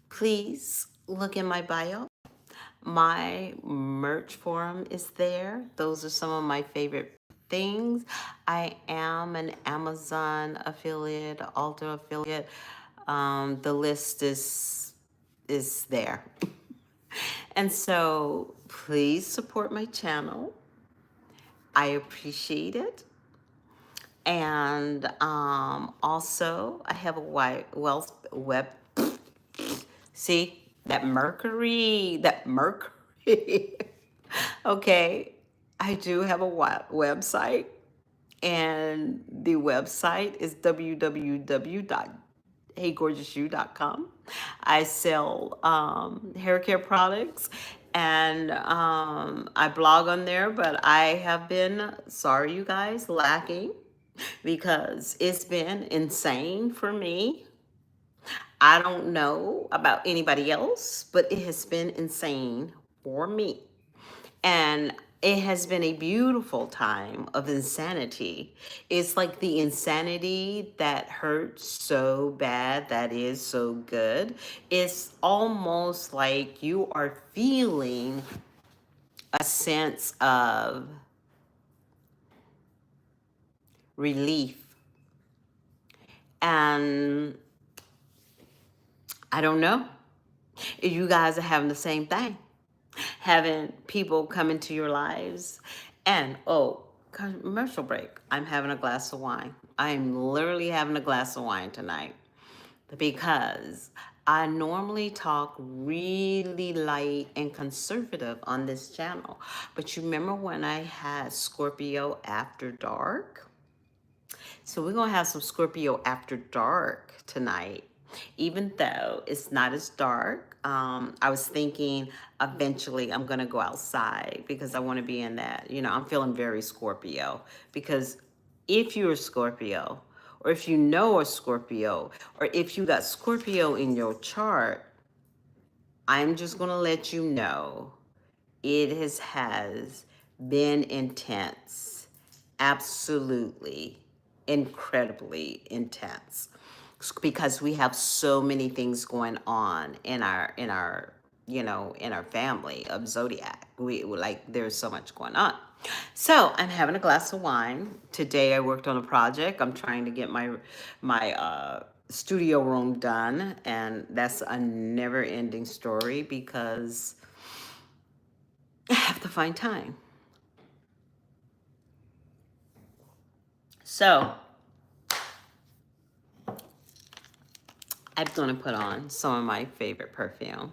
please look in my bio. My merch forum is there. Those are some of my favorite things. I am an Amazon affiliate, Ulta affiliate. The list is there. And so please support my channel. I appreciate it. And also, I have a web. See that Mercury. Okay, I do have a website, and the website is www.heygorgousyou.com. I sell hair care products, and I blog on there, but I have been, sorry you guys, lacking because it's been insane for me. I don't know about anybody else, but it has been insane for me. And it has been a beautiful time of insanity. It's like the insanity that hurts so bad that is so good. It's almost like you are feeling a sense of relief. And I don't know if you guys are having the same thing. Having people come into your lives. And, oh, commercial break. I'm having a glass of wine. I'm literally having a glass of wine tonight because I normally talk really light and conservative on this channel. But you remember when I had Scorpio After Dark? So we're going to have some Scorpio After Dark tonight. Even though it's not as dark, I was thinking eventually I'm going to go outside because I want to be in that. You know, I'm feeling very Scorpio because if you're a Scorpio, or if you know a Scorpio, or if you got Scorpio in your chart, I'm just going to let you know it has been intense, absolutely incredibly intense, because we have so many things going on in our in our family of zodiac. We like, there's so much going on. So I'm having a glass of wine today. I worked on a project. I'm trying to get my studio room done, and that's a never ending story because I have to find time. So I'm gonna put on some of my favorite perfume,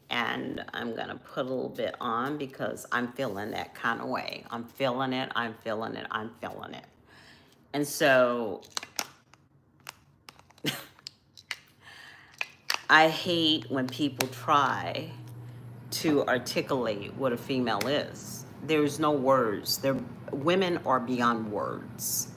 and I'm gonna put a little bit on because I'm feeling that kind of way. I'm feeling it, I'm feeling it, I'm feeling it. And so I hate when people try to articulate what a female is. There's no words. Women are beyond words.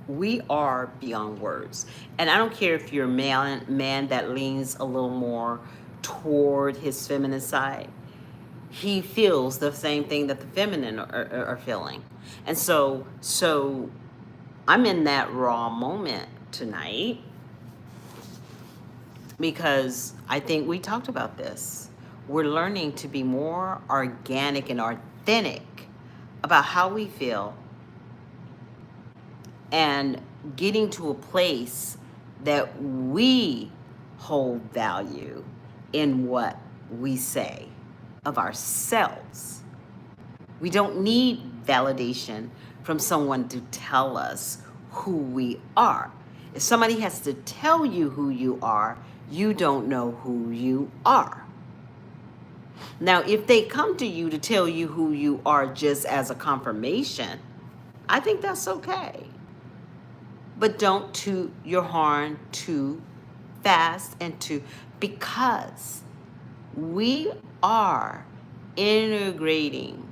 We are beyond words. And I don't care if you're a man that leans a little more toward his feminine side. He feels the same thing that the feminine are feeling. And so I'm in that raw moment tonight because I think we talked about this. We're learning to be more organic and authentic about how we feel, and getting to a place that we hold value in what we say of ourselves. We don't need validation from someone to tell us who we are. If somebody has to tell you who you are, you don't know who you are. Now, if they come to you to tell you who you are just as a confirmation, I think that's okay. But don't toot your horn too fast because we are integrating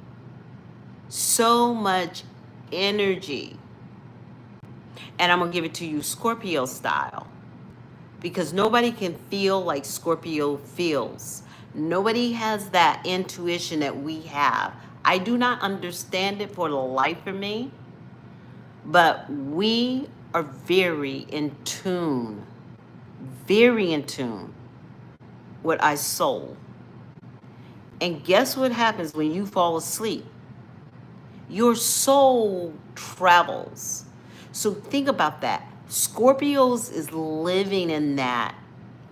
so much energy. And I'm going to give it to you Scorpio style, because nobody can feel like Scorpio feels. Nobody has that intuition that we have. I do not understand it for the life of me, but we are very in tune very in tune with our soul. And guess what happens when you fall asleep? Your soul travels. So think about that. Scorpios is living in that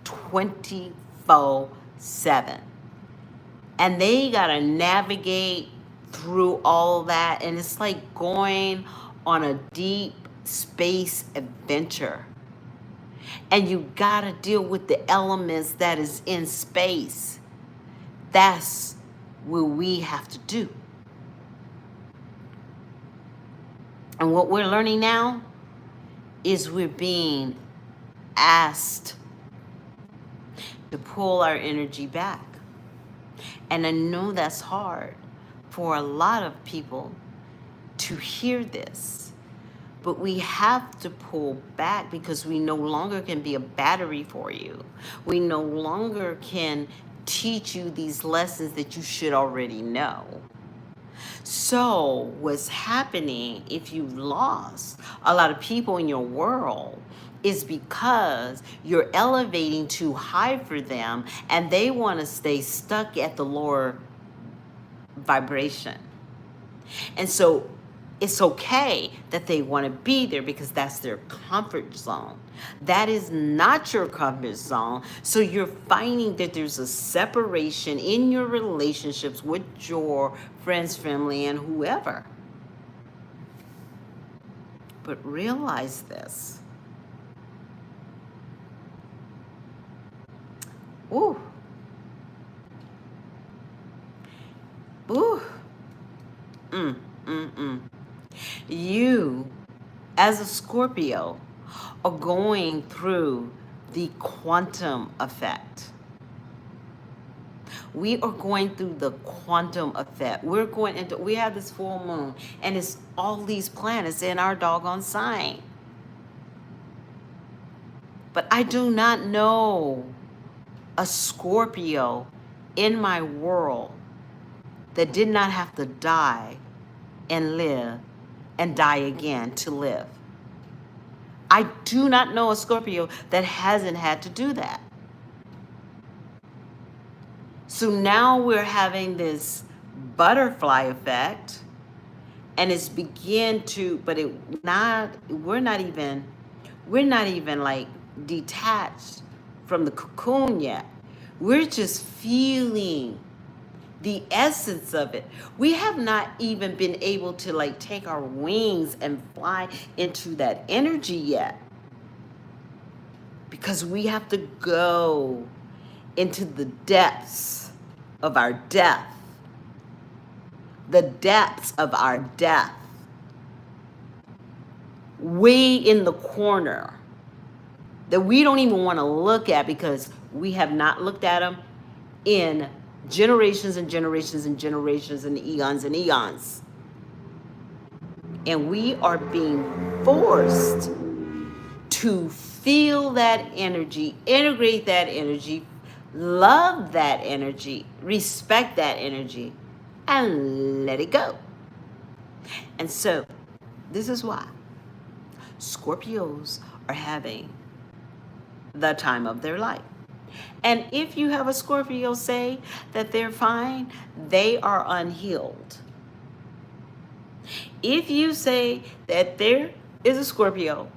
24/7. And they got to navigate through all that. And it's like going on a deep space adventure. And you got to deal with the elements that is in space. That's what we have to do. And what we're learning now is we're being asked to pull our energy back. And I know that's hard for a lot of people to hear this. But we have to pull back because we no longer can be a battery for you. We no longer can teach you these lessons that you should already know. So what's happening if you've lost a lot of people in your world is because you're elevating too high for them and they want to stay stuck at the lower vibration. And so it's okay that they want to be there because that's their comfort zone. That is not your comfort zone. So you're finding that there's a separation in your relationships with your friends, family, and whoever. But realize this. Ooh. Ooh. You, as a Scorpio, are going through the quantum effect. We are going through the quantum effect. We have this full moon, and it's all these planets in our doggone sign. But I do not know a Scorpio in my world that did not have to die and live and die again to live. I do not know a Scorpio that hasn't had to do that. So now we're having this butterfly effect, and it's begin to, but we're not even like detached from the cocoon yet. We're just feeling the essence of it. We have not even been able to like take our wings and fly into that energy yet, because we have to go into the depths of our death. The depths of our death. Way in the corner that we don't even want to look at because we have not looked at them in generations and generations and generations and eons and eons. And we are being forced to feel that energy, integrate that energy, love that energy, respect that energy, and let it go. And so, this is why Scorpios are having the time of their life. And if you have a Scorpio say that they're fine, they are unhealed. If you say that there is a Scorpio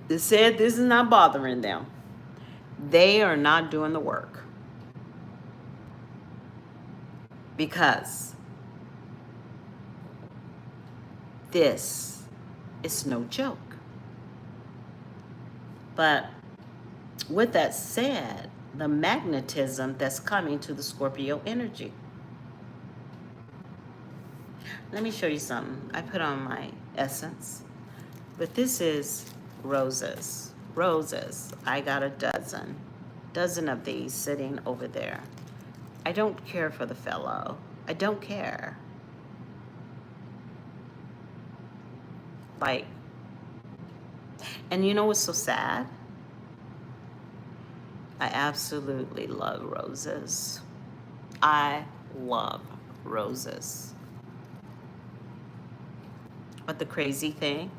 that said this is not bothering them, they are not doing the work. Because this is no joke. But with that said, the magnetism that's coming to the Scorpio energy. Let me show you something. I put on my essence. But this is roses. Roses. I got a dozen of these sitting over there. I don't care for the fellow. I don't care. Like, and you know what's so sad? I absolutely love roses. I love roses. But the crazy thing,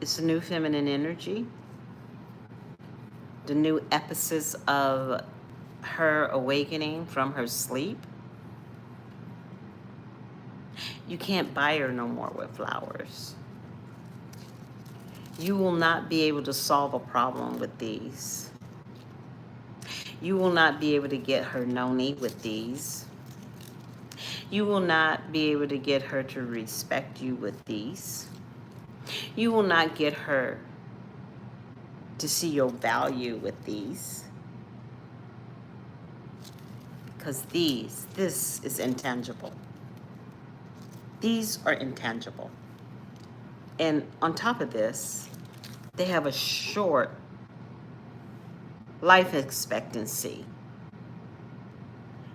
it's a new feminine energy. the new emphasis of her awakening from her sleep, you can't buy her no more with flowers. You will not be able to solve a problem with these. You will not be able to get her noni with these. You will not be able to get her to respect you with these. You will not get her to see your value with these. Because this is intangible. These are intangible. And on top of this, they have a short life expectancy.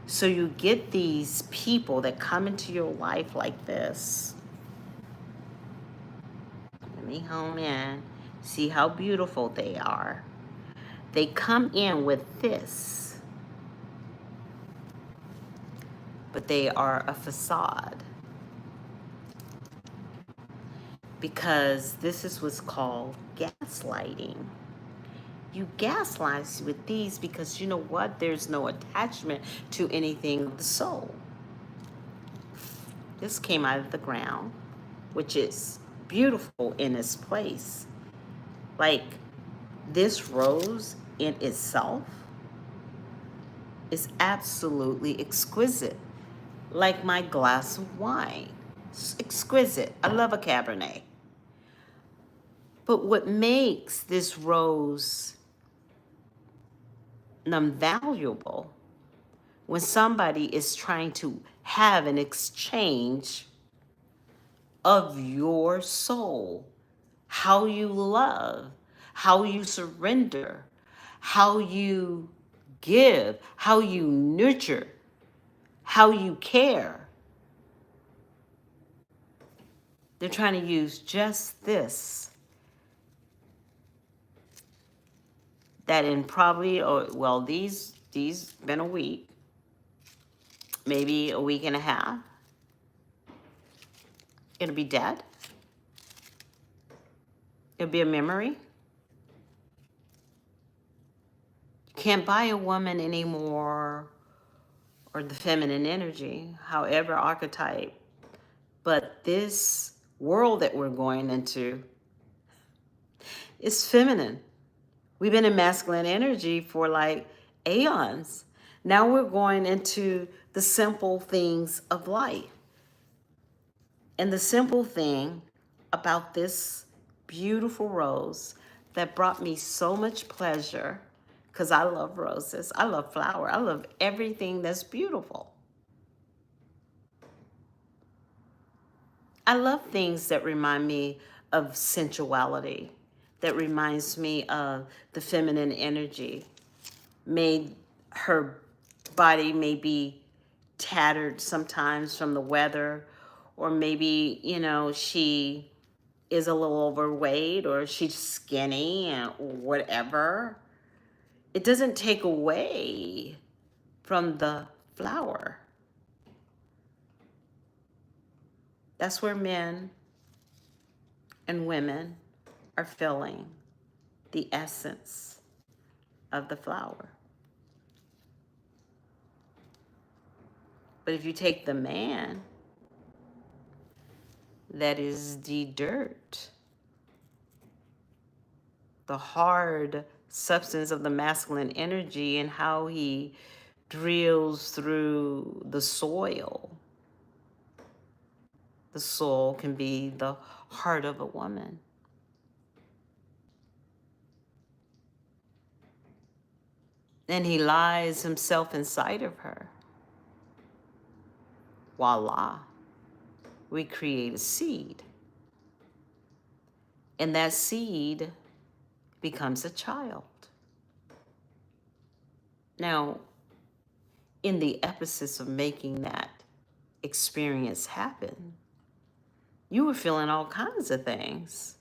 So you get these people that come into your life like this. Let me hone in, see how beautiful they are. They come in with this, but they are a facade. Because this is what's called gaslighting. You gaslight with these because you know what? There's no attachment to anything of the soul. This came out of the ground, which is beautiful in its place. Like this rose in itself is absolutely exquisite. Like my glass of wine. It's exquisite. I love a Cabernet. But what makes this rose valuable when somebody is trying to have an exchange of your soul, how you love, how you surrender, how you give, how you nurture, how you care. They're trying to use just this. That in probably, well, these been a week, maybe a week and a half. It'll be dead. It'll be a memory. You can't buy a woman anymore, or the feminine energy, however archetype. But this world that we're going into is feminine. We've been in masculine energy for like aeons. Now we're going into the simple things of life. And the simple thing about this beautiful rose that brought me so much pleasure, because I love roses, I love flower, I love everything that's beautiful. I love things that remind me of sensuality, that reminds me of the feminine energy. Her body may be tattered sometimes from the weather, or maybe, she is a little overweight, or she's skinny, and whatever. It doesn't take away from the flower. That's where men and women are feeling the essence of the flower. But if you take the man, that is the dirt, the hard substance of the masculine energy, and how he drills through the soil. The soul can be the heart of a woman. And he lies himself inside of her. Voila. We create a seed. And that seed becomes a child. Now, in the emphasis of making that experience happen, you were feeling all kinds of things.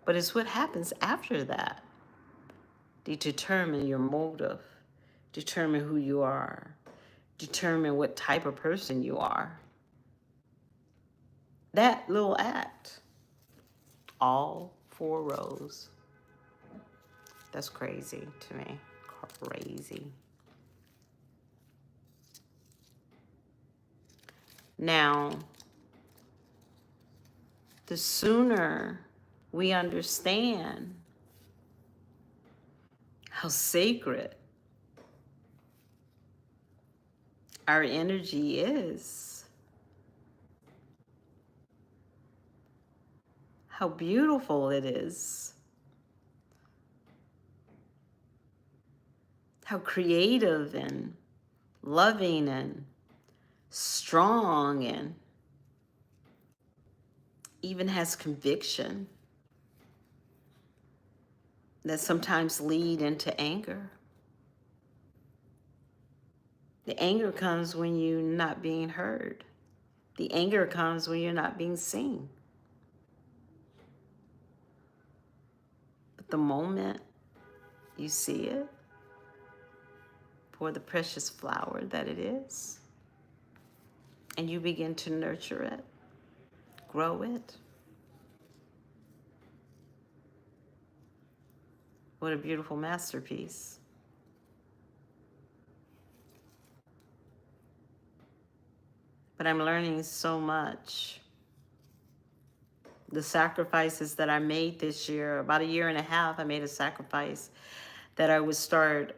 But it's what happens after that. To determine your motive, determine who you are, determine what type of person you are. That little act, all 4 rows, That's crazy to me. Crazy. Now, the sooner we understand how sacred our energy is, how beautiful it is, how creative and loving and strong and even has conviction that sometimes lead into anger. The anger comes when you're not being heard. The anger comes when you're not being seen. But the moment you see it for the precious flower that it is, and you begin to nurture it, grow it, what a beautiful masterpiece. But I'm learning so much. The sacrifices that I made this year, about a year and a half, I made a sacrifice that I would start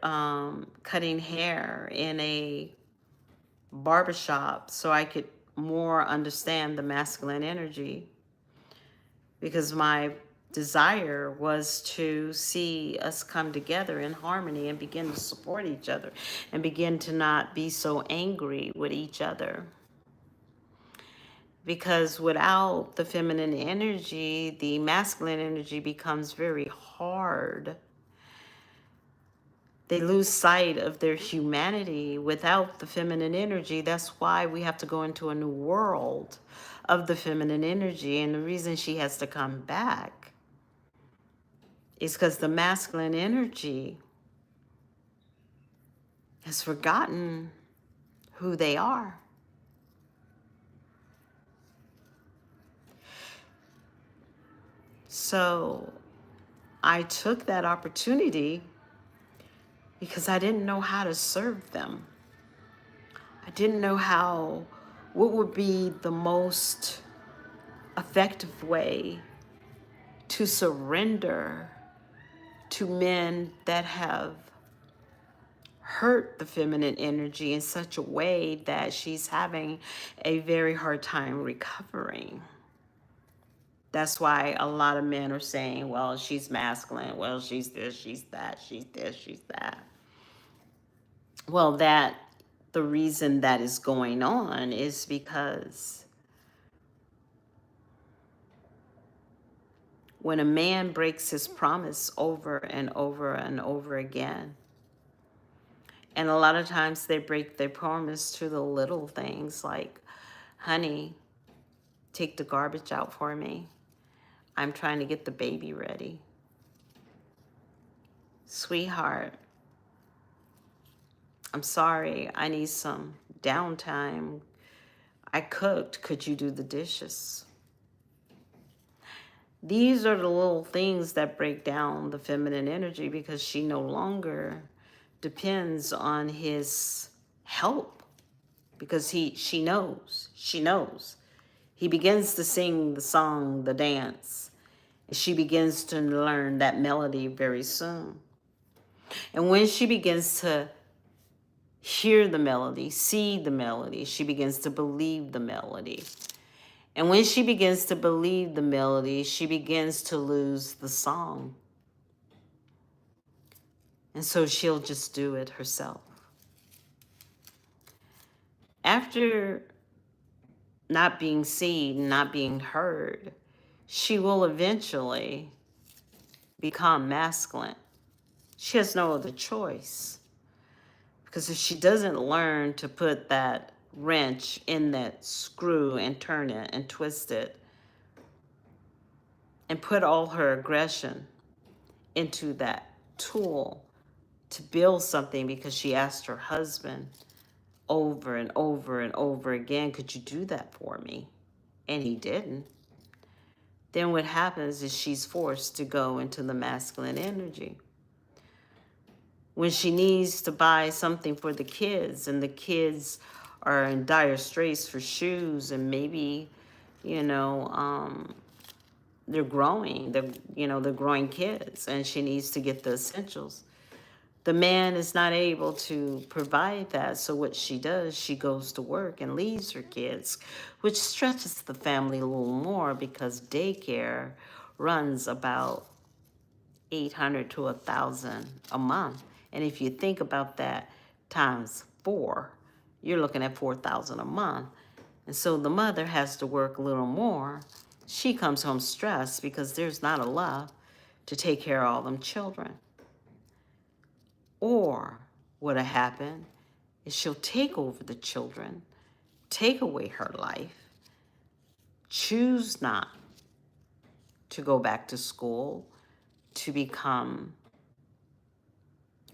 cutting hair in a barbershop so I could more understand the masculine energy, because my desire was to see us come together in harmony and begin to support each other and begin to not be so angry with each other. Because without the feminine energy, the masculine energy becomes very hard. They lose sight of their humanity without the feminine energy. That's why we have to go into a new world of the feminine energy. And the reason she has to come back is because the masculine energy has forgotten who they are. So I took that opportunity because I didn't know how to serve them. I didn't know what would be the most effective way to surrender to men that have hurt the feminine energy in such a way that she's having a very hard time recovering. That's why a lot of men are saying, well, she's masculine. Well, she's this, she's that, she's this, she's that. Well, the reason that is going on is because when a man breaks his promise over and over and over again, and a lot of times they break their promise to the little things like, honey, take the garbage out for me. I'm trying to get the baby ready. Sweetheart, I'm sorry, I need some downtime. I cooked, could you do the dishes? These are the little things that break down the feminine energy, because she no longer depends on his help, because she knows. He begins to sing the song, the dance. She begins to learn that melody very soon. And when she begins to hear the melody, see the melody, she begins to believe the melody. And when she begins to believe the melody, she begins to lose the song. And so she'll just do it herself. After not being seen, not being heard, she will eventually become masculine. She has no other choice. Because if she doesn't learn to put that wrench in that screw and turn it and twist it and put all her aggression into that tool to build something, because she asked her husband over and over and over again, could you do that for me? And he didn't. Then what happens is she's forced to go into the masculine energy. when she needs to buy something for the kids and the kids are in dire straits for shoes, and maybe, you know, they're growing, they're growing kids, and she needs to get the essentials. The man is not able to provide that, so what she does, she goes to work and leaves her kids, which stretches the family a little more because daycare runs about 800 to 1,000 a month. And if you think about that times 4, you're looking at 4,000 a month. And so the mother has to work a little more. She comes home stressed because there's not enough to take care of all them children. Or what'll happen is she'll take over the children, take away her life, choose not to go back to school, to become,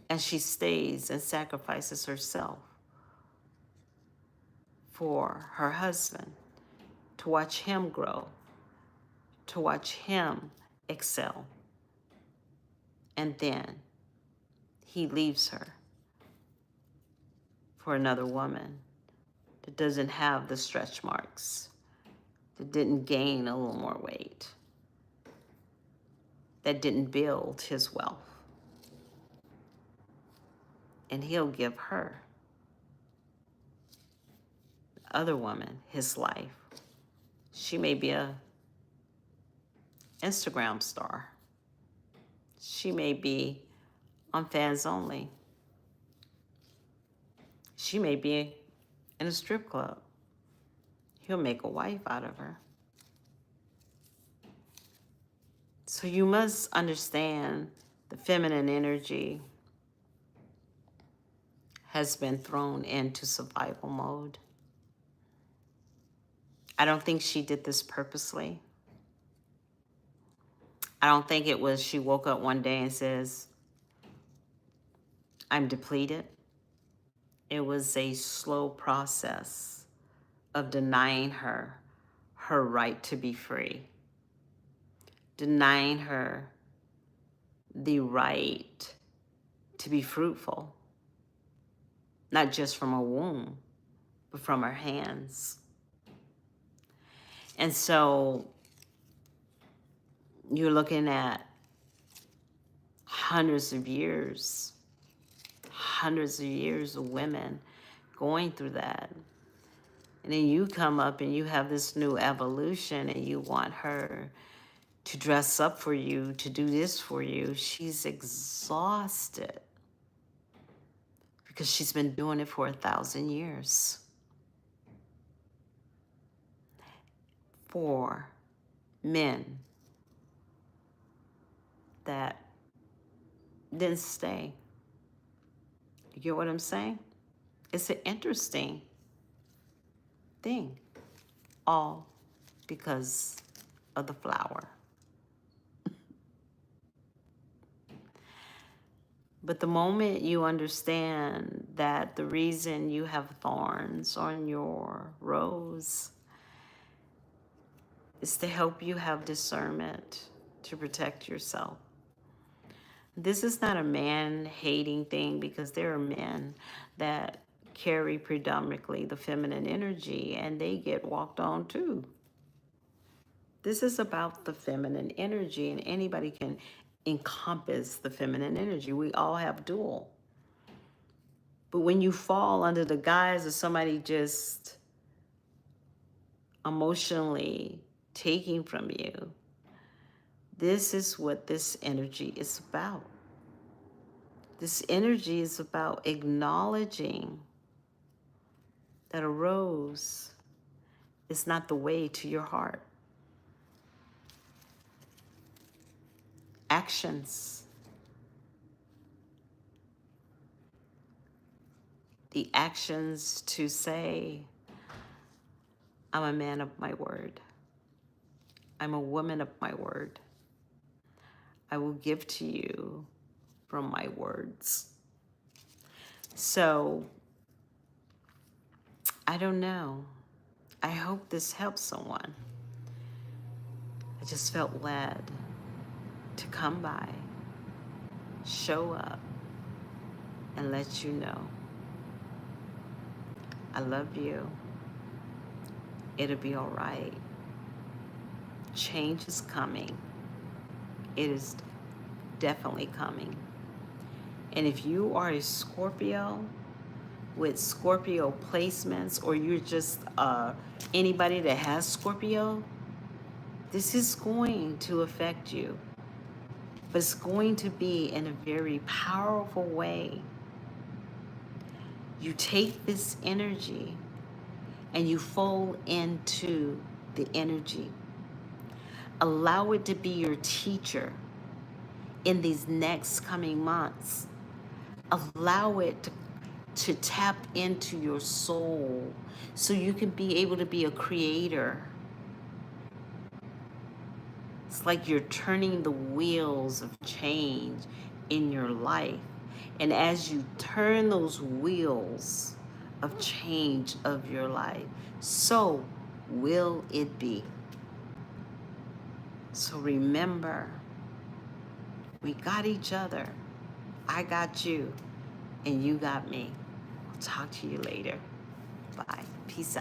and she stays and sacrifices herself for her husband, to watch him grow, to watch him excel. And then he leaves her for another woman that doesn't have the stretch marks, that didn't gain a little more weight, that didn't build his wealth. And he'll give her, the other woman, his life. She may be a Instagram star. She may be on Fans Only. She may be in a strip club. He'll make a wife out of her. So you must understand the feminine energy has been thrown into survival mode. I don't think she did this purposely. I don't think it was she woke up one day and says, I'm depleted. It was a slow process of denying her her right to be free, denying her the right to be fruitful, not just from her womb, but from her hands. And so you're looking at hundreds of years of women going through that. And then you come up and you have this new evolution and you want her to dress up for you, to do this for you. She's exhausted because she's been doing it for 1,000 years. For men that didn't stay. You get what I'm saying? It's an interesting thing, all because of the flower. But the moment you understand that the reason you have thorns on your rose is to help you have discernment to protect yourself. This is not a man-hating thing, because there are men that carry predominantly the feminine energy and they get walked on too. This is about the feminine energy, and anybody can encompass the feminine energy. We all have dual. But when you fall under the guise of somebody just emotionally taking from you, this is what this energy is about. This energy is about acknowledging that a rose is not the way to your heart. Actions. The actions to say, I'm a man of my word. I'm a woman of my word. I will give to you from my words. So, I don't know. I hope this helps someone. I just felt led to come by, show up, and let you know I love you. It'll be all right. Change is coming. It is definitely coming. And if you are a Scorpio with Scorpio placements, or you're just anybody that has Scorpio, this is going to affect you. But it's going to be in a very powerful way. You take this energy and you fold into the energy. Allow it to be your teacher in these next coming months. Allow it to tap into your soul so you can be able to be a creator. It's like you're turning the wheels of change in your life. And as you turn those wheels of change of your life, so will it be. So remember, we got each other. I got you, and you got me. I'll talk to you later. Bye. Peace out.